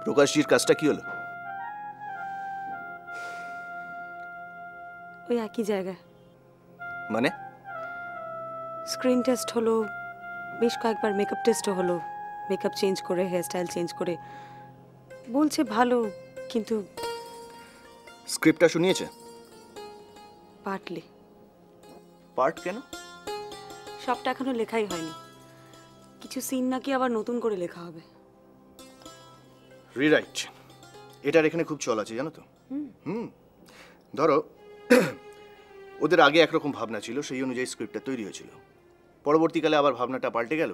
প্রকাশজির কাজটা কি হলো? ওই একই জায়গায়। মানে? স্ক্রিন টেস্ট হলো, বেশ কয়েকবার মেকআপ টেস্টও হলো, মেকআপ চেঞ্জ করে, হেয়ার স্টাইল চেঞ্জ করে। বলছে ভালো, কিন্তু স্ক্রিপ্টটা শুনিয়েছে? পার্টলি। পার্ট কেন? সবটা এখনো লেখাই হয়নি, কিছু সিন নাকি আবার নতুন করে লেখা হবে। রিরাইট, এটার এখানে খুব চল আছে জানো তো। ধরো ওদের আগে একরকম ভাবনা ছিল, সেই অনুযায়ী স্ক্রিপ্টটা তৈরি হয়েছিল। পরবর্তীকালে আবার ভাবনাটা পাল্টে গেল,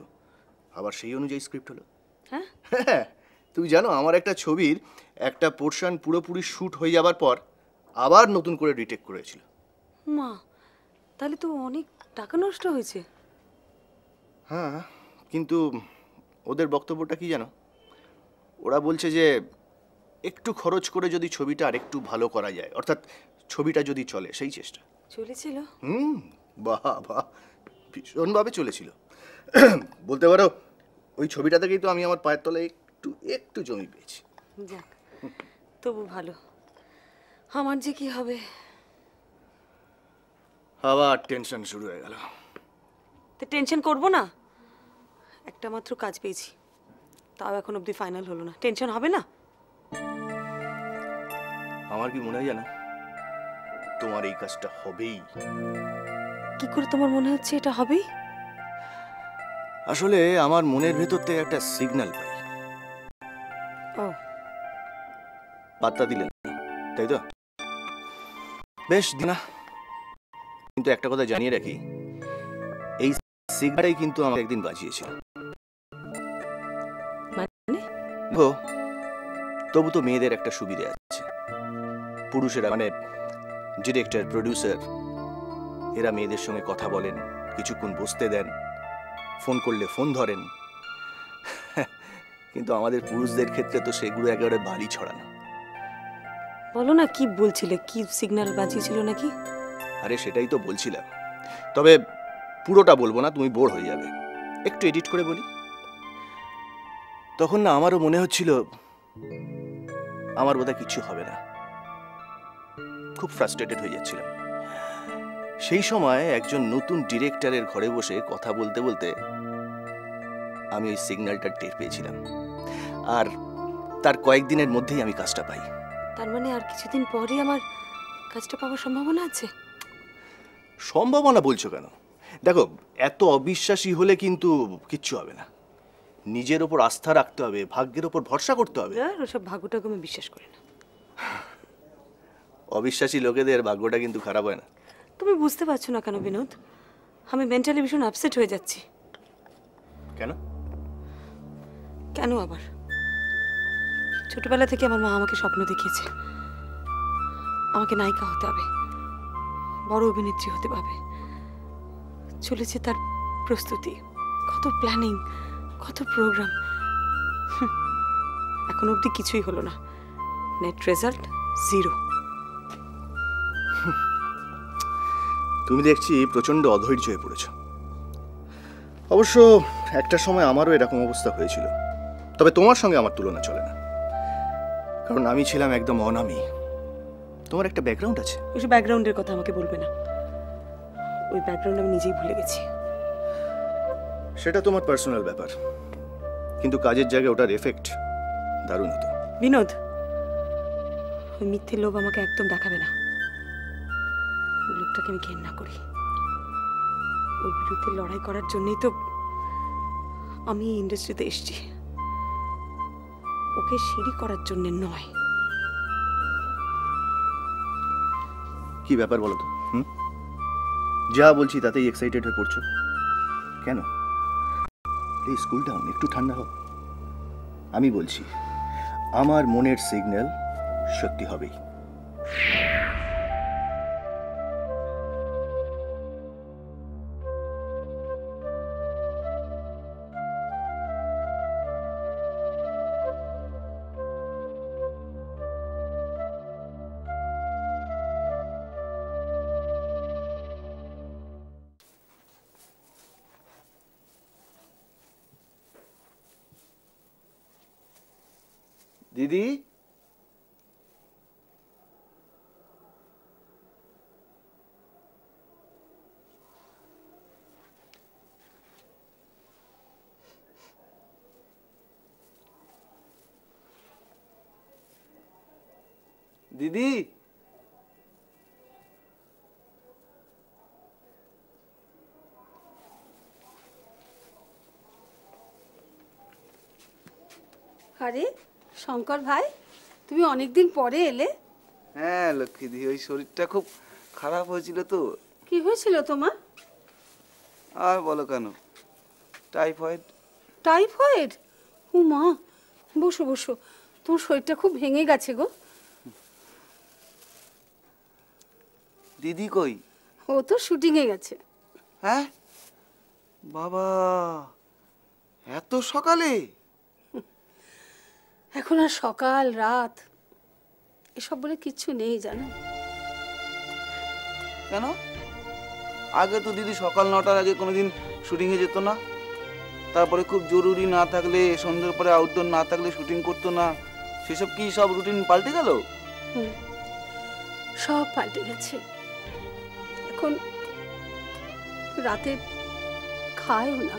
আবার সেই অনুযায়ী স্ক্রিপ্ট হলো। হ্যাঁ, তুমি জানো আমার একটা ছবির একটা পোর্শন পুরোপুরি শ্যুট হয়ে যাবার পর আবার নতুন করে রিটেক করেছিল। মা, তাহলে তো অনেক টাকা নষ্ট হয়েছে। হ্যাঁ, কিন্তু ওদের বক্তব্যটা কি জানো? ওরা বলছে যে একটু খরচ করে যদি ছবিটা আর একটু ভালো করা যায়, অর্থাৎ ছবিটা যদি চলে, সেই চেষ্টা চলেছিল। বাহ বাহ, ভীষণভাবে চলেছিল। বলতে পারো ওই ছবিটা থেকেই তো আমি আমার পায়ের তলায় একটু একটু জমি পেয়েছি। যাক, তবু ভালো। আমার যে কি হবে। আবার টেনশন শুরু হয়ে গেল। তো টেনশন করবো না, একটা মাত্র কাজ পেয়েছি, তাও এখন অবধি ফাইনাল হলো না, টেনশন হবে না? আমার কি মনে হয় জানো, তোমার এই কাজটা হবেই। কি করে তোমার মনে হচ্ছে এটা হবেই? আসলে আমার মনের ভেতর থেকে একটা সিগন্যাল পাই। ও, পাত্তা দিলেন না, তাই তো? বেশ দিনা, কিন্তু একটা কথা জানিয়ে রাখি, এই সিগন্যালটাই কিন্তু আমাকে একদিন বাঁচিয়েছিল। মানে? তবু তো মেয়েদের একটা সুবিধা আছে, পুরুষেরা মানে ডিরেক্টর, প্রডিউসার, এরা মেয়েদের সঙ্গে কথা বলেন, কিছুক্ষণ বসতে দেন, ফোন করলে ফোন ধরেন। কিন্তু আমাদের পুরুষদের ক্ষেত্রে তো সেগুলো একেবারে বালি ছড়ানো। বলো না, কি বলছিলে? কি সিগন্যাল বাজিয়েছিল নাকি? আরে সেটাই তো বলছিলাম, তবে পুরোটা বলবো না, তুমি বোর হয়ে যাবে, একটু এডিট করে বলি। তখন না আমারও মনে হচ্ছিল আমার বোধহয় কিছু হবে না, খুব ফ্রাস্ট্রেটেড হয়ে যাচ্ছিলাম। সেই সময় একজন নতুন ডিরেক্টরের ঘরে বসে কথা বলতে বলতে আমি ওই সিগন্যালটা টের পেয়েছিলাম, আর তার কয়েকদিনের মধ্যেই আমি কাজটা পাই। তার মানে আর কিছুদিন পরেই আমার কাজটা পাওয়ার সম্ভাবনা আছে? সম্ভাবনা বলছো কেন? দেখো, এত অবিশ্বাসী হলে কিন্তু কিচ্ছু হবে না। নিজের ওপর আস্থা রাখতে হবে, ভাগ্যের ওপর ভরসা করতে হবে। ওসব ভাগ্যটাকে আমি বিশ্বাস করি না। অবিশ্বাসী লোকেদের ভাগ্যটা কিন্তু খারাপ হয় না। তুমি বুঝতে পারছো না কেন বিনোদ? আমি মেন্টালি ভীষণ আপসেট হয়ে যাচ্ছি। কেন? কেন আবার? ছোটবেলা থেকে আমার মা আমাকে স্বপ্ন দেখিয়েছে, আমাকে নায়িকা হতে হবে, বড় অভিনেত্রী হতে হবে। চলেছে তার প্রস্তুতি, কত প্ল্যানিং, কত প্রোগ্রাম। এখন অবধি কিছুই হলো না, নেট রেজাল্ট 0। তুমি দেখছি প্রচন্ড অধৈর্য হয়ে পড়েছ। অবশ্য একটা সময় আমারও এরকম অবস্থা হয়েছিল, তবে তোমার সঙ্গে আমার তুলনা চলে না, কারণ আমি ছিলাম একদম অনামী। তোমার একটা ব্যাকগ্রাউন্ড আছে। ওই ব্যাকগ্রাউন্ডের কথা আমাকে বলবে না, ওই ব্যাকগ্রাউন্ড আমি নিজেই ভুলে গেছি। সেটা তোমার পার্সোনাল ব্যাপার, কিন্তু কাজের জায়গায় ওটার এফেক্ট দারুণ হতো। বিনোদ, ওই মিথ্যে লোভ আমাকে একদম দেখাবে না। ওই লোকটাকে আমি ঘেন্না করি, ওর বিরুদ্ধে লড়াই করার জন্যই তো আমি এই ইন্ডাস্ট্রিতে এসেছি, ওকে সিঁড়ি করার জন্য নয়। কি ব্যাপার বলো তো? যা বলছি তাতেই এক্সাইটেড হয়ে পড়ছো কেন? প্লিজ কুল ডাউন, একটু ঠান্ডা হও। আমি বলছি আমার মনের সিগন্যাল সত্যি হবেই। দিদি, দিদি, আরে শঙ্কর ভাই, তুমি অনেকদিন পরে এলে। হ্যাঁ লক্ষ্মীদি, ওই শরীরটা খুব খারাপ হয়েছিল তো। কি হয়েছিল তোমার? আর বলো কেন, টাইফয়েড। টাইফয়েড? ও মা, বসো বসো, তোমার শরীরটা খুব ভেঙে গেছে গো। দিদি কই? ও তো শুটিংয়ে গেছে। হ্যাঁ বাবা, এত সকালে? এখন আর সকাল রাত এসব বলে কিচ্ছু নেই জানো। কেন? আগে তো দিদি সকাল 9টার আগে কোনোদিন শুটিংয়ে যেত না, তারপরে খুব জরুরি না থাকলে, সন্ধ্যের পরে আউটডোর না থাকলে শুটিং করতো না। সেসব কি সব রুটিন পাল্টে গেল? সব পাল্টে গেছে। এখন রাতে খায়ও না,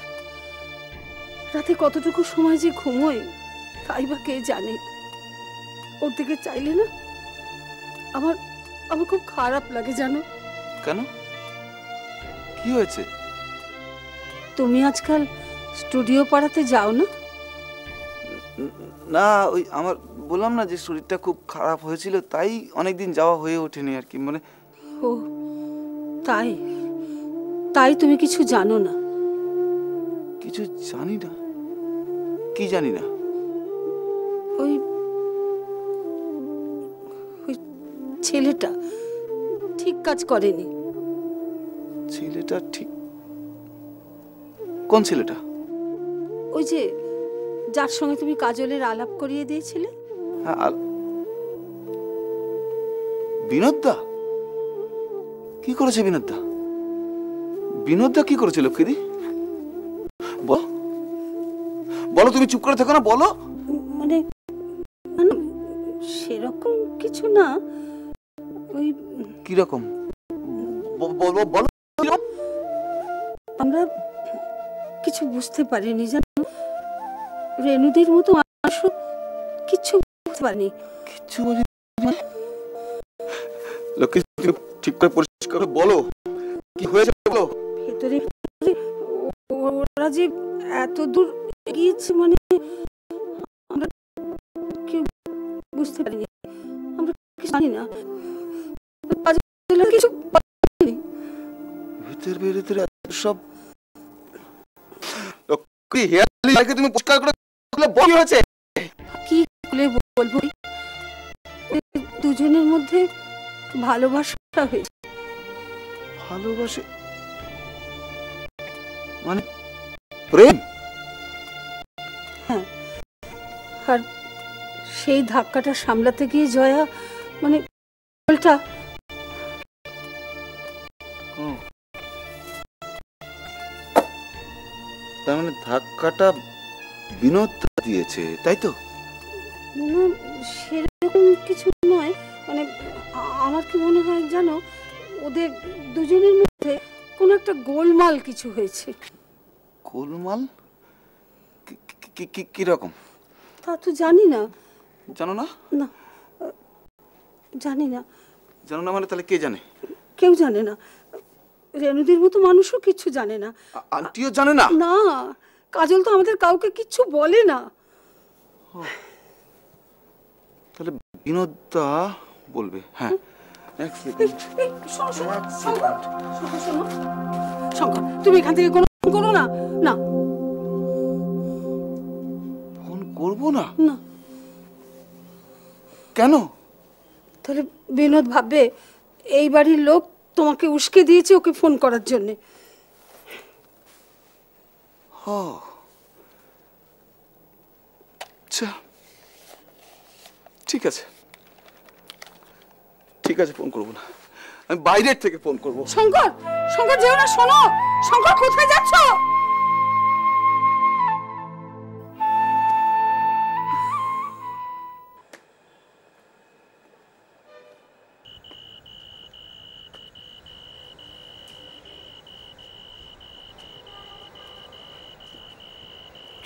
রাতে কতটুকু সময় যে ঘুমোয় তাই বা কে জানে। ওর দিকে চাইলে না আমার আমার খুব খারাপ লাগে জানো। কেন, কি হয়েছে? তুমি আজকাল স্টুডিও পাড়াতে যাও না? না, ওই আমার বললাম না যে শরীরটা খুব খারাপ হয়েছিল, তাই অনেকদিন যাওয়া হয়ে ওঠেনি আর কি। মানে ও তাই তাই তুমি কিছু জানো না? কিছু জানি না? কি জানি না? ওই ওই ছেলেটা ঠিক কাজ করেনি। ছেলেটা ঠিক? কোন ছেলেটা? ওই যে যার সঙ্গে তুমি কাজলের আলাপ করিয়ে দিয়েছিলে। হ্যাঁ, বিনোদদা? কি করেছে বিনোদদা? বিনোদদা কি করেছে লক্ষ্মীদি? বলো বলো, তুমি চুপ করে থেকো না, বলো। মানে সেরকম কিছু না। ওই কিরকম বলো। আমরা কিছু বুঝতে পারিনি জানো। রেনুদের মতো মানুষও কিছু বুঝতে পারেনি। কিচ্ছু বুঝি লক্ষ্মী, ঠিক করে পরিষ্কার করে বলো কি হয়েছে, বলো। ভেতরে ওরা যে এত দূর এগিয়েছে, মানে আমরা কেউ বুঝতে পারিনি। আমরা কিছু জানি না, কিছু ভিতরে ভিতরে সব লক্ষ্মী, হেয়ারকে তুমি পরিষ্কার করে বলি হয়েছে। কি বলে বলবো, দুজনের মধ্যে ভালোবাসা হয়েছে। ভালোবাসে মানে প্রেম? হ্যাঁ, আর সেই ধাক্কাটা সামলাতে গিয়ে জয়া মানে উল্টা। তার মানে ধাক্কাটা বিনোদ দিয়েছে, তাই তো? না, সেরকম কিছু নয়। মানে আমার কি মনে হয় জানো, ওদের দুজনের মধ্যে কোনো একটা গোলমাল কিছু হয়েছে। গোলমাল? কি রকম? তা তো জানি না। জানো না? না, জানি না। জানো না মানে তাহলে কে জানে? কেউ জানে না। রেনুদের মতো মানুষও কিচ্ছু জানে না। আন্টিও জানে না? না, কাজল তো আমাদের কাউকে কিচ্ছু বলে না। তাহলে বিনোদদা বলবে। হ্যাঁ, শঙ্কর, তুমি এখান থেকে কোনো ফোন করো না। না, ফোন করবো না? না। কেন? তাহলে বিনোদ ভাববে এই বাড়ির লোক তোমাকে উস্কে দিয়েছে ওকে ফোন করার জন্যে। আচ্ছা, ঠিক আছে ঠিক আছে, ফোন করবো না, আমি বাইরের থেকে ফোন করবো। শঙ্কর, শঙ্কর যেও না, শোনো। শঙ্কর, কোথায় যাচ্ছ?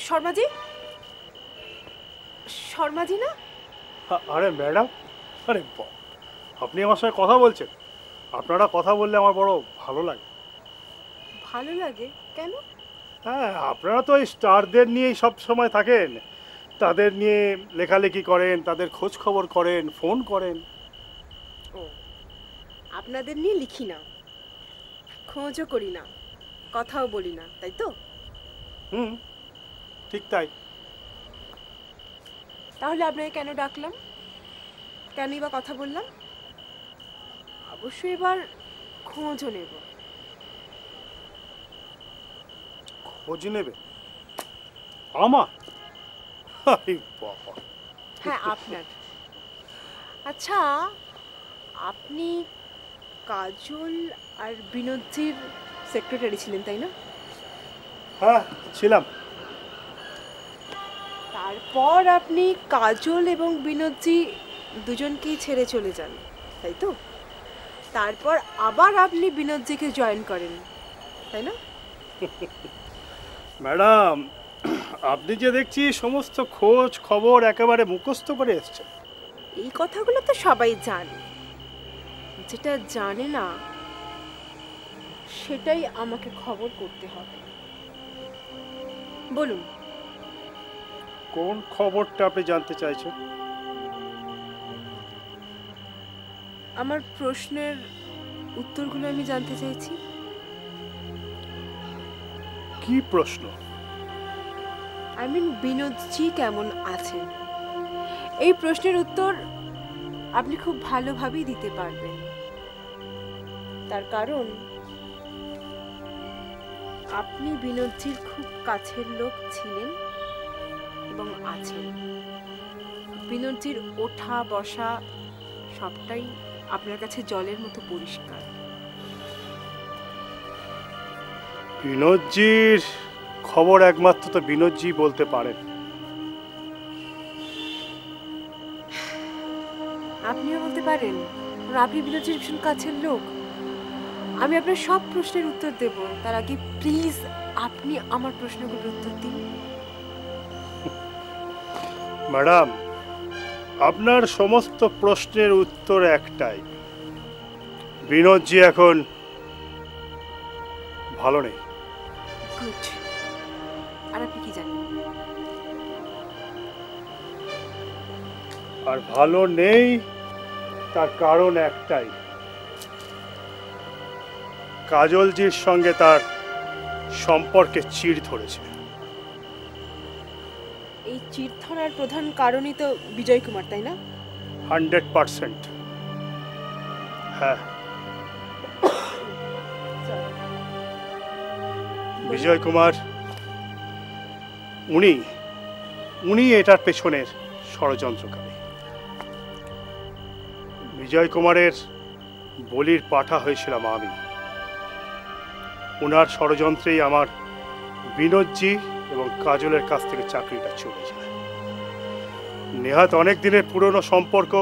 শর্মাজি, শর্মাজি না? আরে ম্যাডাম, আরে আপনি আমার সঙ্গে কথা বলছেন? আপনারা কথা বললে আমার বড় ভালো লাগে। ভালো লাগে কেন? হ্যাঁ, আপনারা তো এই স্টারদের নিয়েই সব সময় থাকেন, তাদের নিয়ে লেখালেখি করেন, তাদের খোঁজ খবর করেন, ফোন করেন। ও, আপনাদের নিয়ে লিখি না, খোঁজও করি না, কথাও বলি না, তাই তো? হুম, ঠিক তাই। তাহলে আপনাকে কেন ডাকলাম, কেনই বা কথা বললাম? অবশ্যই এবার খোঁজও নেব। খোঁজ নেবে আমার? বাবা, হ্যাঁ, আপনার। আচ্ছা, আপনি কাজল আর বিনোদজির সেক্রেটারি ছিলেন, তাই না? হ্যাঁ ছিলাম। তারপর আপনি কাজল এবং বিনোদজি দুজনকেই ছেড়ে চলে যান, তাই তো? তারপর আবার আপনি বিনোদজিকে জয়েন করেন, তাই না? ম্যাডাম, আপনি যে দেখছি সমস্ত খোঁজ খবর একেবারে মুখস্থ করে এসছেন। এই কথাগুলো তো সবাই জানে, যেটা জানে না সেটাই আমাকে খবর করতে হবে। বলুন, কোন খবরটা আপনি জানতে চাইছেন? আমার প্রশ্নের উত্তরগুলো আমি জানতে চাইছি। কি প্রশ্ন? আই মিন, বিনোদজি কেমন আছেন? এই প্রশ্নের উত্তর আপনি খুব ভালোভাবেই দিতে পারবেন, তার কারণ আপনি বিনোদজির খুব কাছের লোক ছিলেন এবং আছেন। বিনোদজির ওঠা বসা সবটাই আপনার কাছে জলের মতো পরিষ্কার। বিনোদজির খবর একমাত্র তো বিনোদজি বলতে পারেন। আপনিও বলতে পারেন, কারণ আপনি বিনোদজির ভীষণ কাছের লোক। আমি আপনার সব প্রশ্নের উত্তর দেব, তার আগে প্লিজ আপনি আমার প্রশ্নগুলোর উত্তর দিন। ম্যাডাম, আপনার সমস্ত প্রশ্নের উত্তর একটাই, বিনোদজি এখন ভালো নেই। গুড। আর আপনি কি জানেন? আর ভালো নেই তার কারণ একটাই, কাজলজির সঙ্গে তার সম্পর্কে চিড় ধরেছে। এই চিড় ধরার প্রধান কারণই তো বিজয় কুমার, তাই না? 100%। হ্যাঁ, বিজয় কুমার, উনি এটার পেছনের ষড়যন্ত্রকারী। বিজয় কুমারের বলির পাঠা হয়েছিলাম আমি। ওনার ষড়যন্ত্রেই আমার বিনোদজি এবং কাজলের কাছ থেকে চাকরিটা চলে যায়। নেহাত অনেক দিনের পুরনো সম্পর্ক,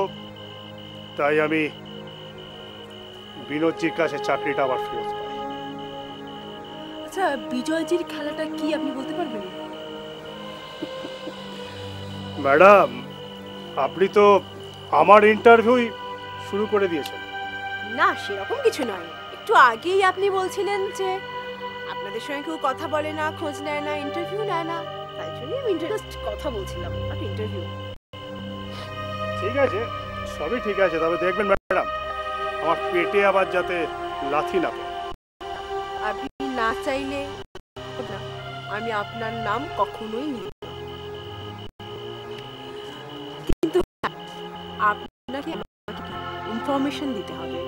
তাই আমি বিনোদজির কাছে চাকরিটা আবার ফেরত পাই। আচ্ছা, বিজয়জির খেলাটা কি আপনি বলতে পারবেন? ম্যাডাম, আপনি তো আমার ইন্টারভিউই শুরু করে দিয়েছেন। না, সেরকম কিছু নয়। একটু আগেই আপনি বলছিলেন যে আপনাদের সঙ্গে কেউ কথা বলে না, খোঁজ নেয় না, ইন্টারভিউ নেয় না, তাই জন্যই আমি জাস্ট কথা বলছিলাম, আর ইন্টারভিউ। ঠিক আছে, সবই ঠিক আছে, তবে দেখবেন ম্যাডাম, আমার পেটে আবার যাতে লাথি না পড়ে। আপনি না চাইলে না, আমি আপনার নাম কখনোই নিব না। কিন্তু আপনাকে ইনফরমেশন দিতে হবে,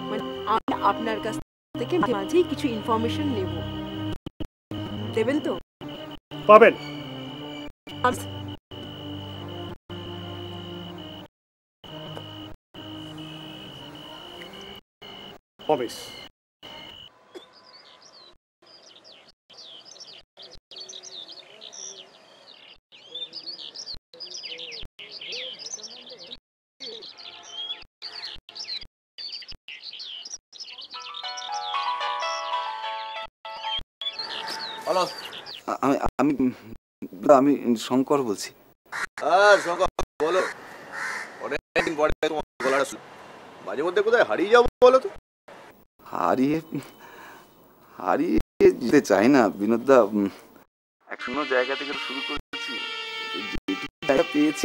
মানে আমি আপনার কাছ থেকে মাঝেই কিছু ইনফরমেশন নেব, দেবেন তো? পাবেন। প্রমিস। বলো। আমি আমি শঙ্কর বলছি। শঙ্কর বলো, অনেকদিন পরে তোমার গলাটা শুনলাম। মাঝে মধ্যে কোথায় হারিয়ে যাবো বলো তো? হারিয়ে হারিয়ে যেতে চাই না বিনোদদা, এক শূন্য জায়গা থেকে শুরু করেছি, যেটুকু জায়গা পেয়েছি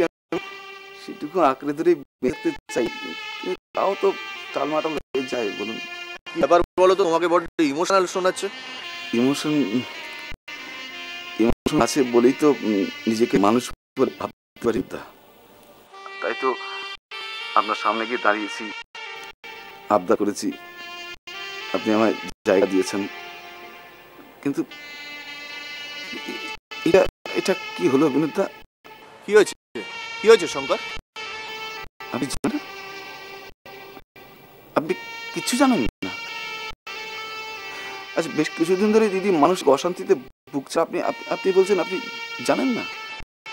সেটুকু আঁকড়ে ধরে বেঁচতে চাই, তাও তো টালমাটাল হয়ে যায়। বলুন কি ব্যাপার বলো তো, তোমাকে বড্ড ইমোশনাল শোনাচ্ছে। ইমোশন ইমোশন আছে বলেই তো নিজেকে মানুষ বলে ভাবতে পারি। তাই তো আপনার সামনে গিয়ে দাঁড়িয়েছি, আবদার করেছি, আপনি আমায় জায়গা দিয়েছেন। কিন্তু এটা এটা কি হলো বিনোদদা? কি হয়েছে, কি হয়েছে শঙ্কর? আপনি জানেন, আপনি কিছু জানেন না? আচ্ছা, বেশ কিছুদিন ধরে দিদি মানুষ অশান্তিতে ভুগছে, আপনি আপনি বলছেন আপনি জানেন না?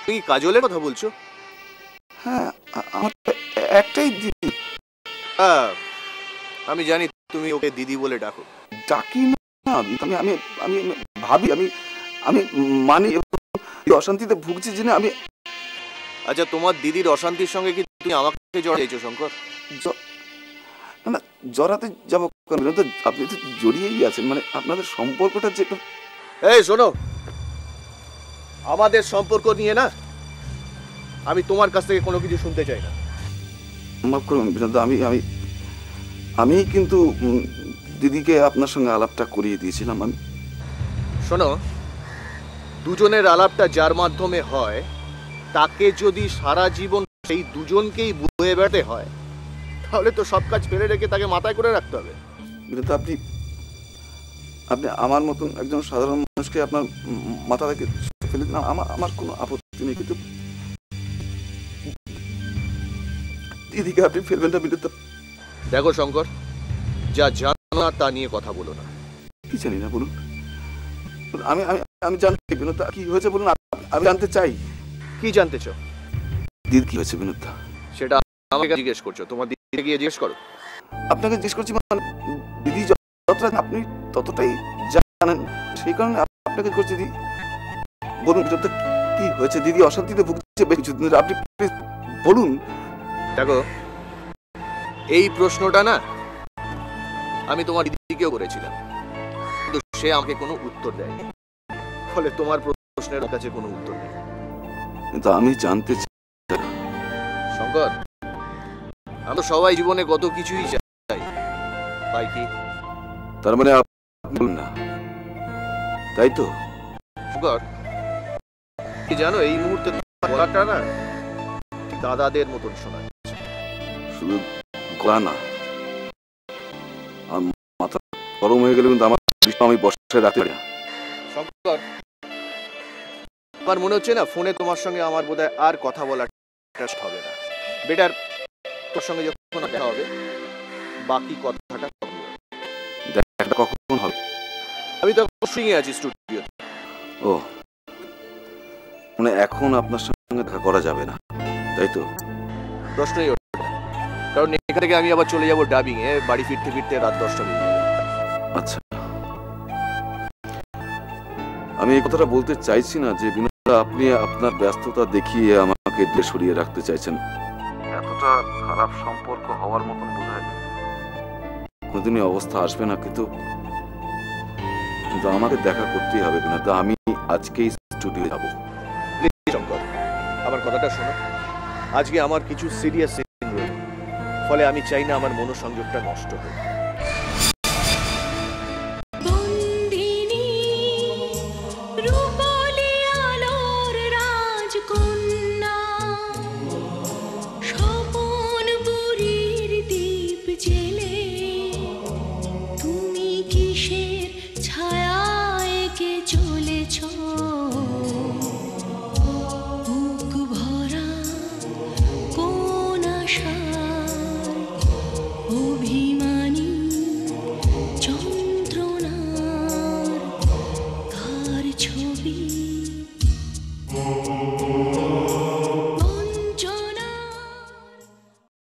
তুমি কি কাজলের কথা বলছো? হ্যাঁ, আমার একটাই দিদি। হ্যাঁ, আমি জানি তুমি ওকে দিদি বলে ডাকো। ডাকি না, আমি আমি আমি ভাবি, আমি আমি মানি অশান্তিতে ভুগছি জেনে আমি। আচ্ছা, তোমার দিদির অশান্তির সঙ্গে কি তুমি আমাকে জড়িয়েছো শঙ্কর? না, জড়াতে যাবো কেন? আপনি তো জড়িয়েই আছেন, মানে আপনাদের সম্পর্কটা যে। এই শোনো, আমাদের সম্পর্ক নিয়ে না আমি তোমার কাছ থেকে কোনো কিছু শুনতে চাই না। মাফ করুন বিনোদ, আমি আমি আমি কিন্তু দিদিকে আপনার সঙ্গে আলাপটা করিয়ে দিয়েছিলাম। আমি শোনো, দুজনের আলাপটা যার মাধ্যমে হয় তাকে যদি সারা জীবন সেই দুজনকেই বয়ে বেড়াতে হয়, তাহলে তো সব কাজ ফেলে রেখে তাকে মাথায় করে রাখতে হবে। বিনোদ, আপনি আপনি আমার মতন একজন সাধারণ মানুষকে আপনার মাথা থেকে ফেলে দিন, আমার কোনো আপত্তি নেই, কিন্তু দিদিকে আপনি ফেলবেন না বিনোদ। দেখো শঙ্কর, যা জানো না তা নিয়ে কথা বলো না। কি জানি না বলুন? আমি আমি আমি জানতে বিনোদ কি হয়েছে বলুন, আমি জানতে চাই। কি জানতে চাও? দিদি কি হয়েছে বিনোদ? সেটা আমাকে জিজ্ঞেস করছো? তোমার দিদিকে গিয়ে জিজ্ঞেস করো। আপনাকে জিজ্ঞেস করছি, মানে দিদি যতটা আপনি ততটাই জানেন, সেই কারণে আপনাকে করছি। দিদি বলুন বিনোদ, কি হয়েছে? দিদি অশান্তিতে ভুগছে বেশ কিছুদিন ধরে, আপনি বলুন। দেখো, এই প্রশ্নটা না আমি তোমার দিদিকেও করেছিলাম, কিন্তু সে আমাকে কোনো উত্তর দেয়নি, ফলে তোমার প্রশ্নের কাছে কোনো উত্তর নেই। কিন্তু আমি জানতে চাই শঙ্কর, আমরা সবাই জীবনে কত কিছুই চাই, তাই কি? তার মানে আপনি বলুন না, তাই তো? শঙ্কর, কি জানো, এই মুহূর্তে গলাটা না ঠিক দাদাদের মতন শোনা যাচ্ছে। শুধু গলা না, মাথা গরম হয়ে গেলে কিন্তু আমি বসায় রাখতে পারি না। শঙ্কর, আমার মনে হচ্ছে না ফোনে তোমার সঙ্গে আমার বোধহয় আর কথা বলার হবে না। বেটার তোর সঙ্গে যখন দেখা হবে বাকি কথাটা দেখা কখন হবে? আমি তো শুটিং এ আছি, স্টুডিও। ও, মানে এখন আপনার সঙ্গে দেখা করা যাবে না, তাই তো? প্রশ্নই ওঠে না, কারণ এখান থেকে আমি আবার চলে যাব ডাবিং এ, বাড়ি ফিরতে ফিরতে রাত 10টা বেজে যাবে। আচ্ছা, আমি এই কথাটা বলতে চাইছি না যে বিনোদ, আপনি আপনার ব্যস্ততা দেখিয়ে আমাকে সরিয়ে রাখতে চাইছেন। এতটা খারাপ সম্পর্ক হওয়ার মতন বোধহয় কোনোদিনই অবস্থা আসবে না, কিন্তু আমাকে দেখা করতেই হবে বিনোদ। আমি আজকেই স্টুডিও যাব। প্লিজ শঙ্কর, আমার কথাটা শোনো। আজকে আমার কিছু সিরিয়াস সিন রয়েছে, ফলে আমি চাই না আমার মনোসংযোগটা নষ্ট হোক।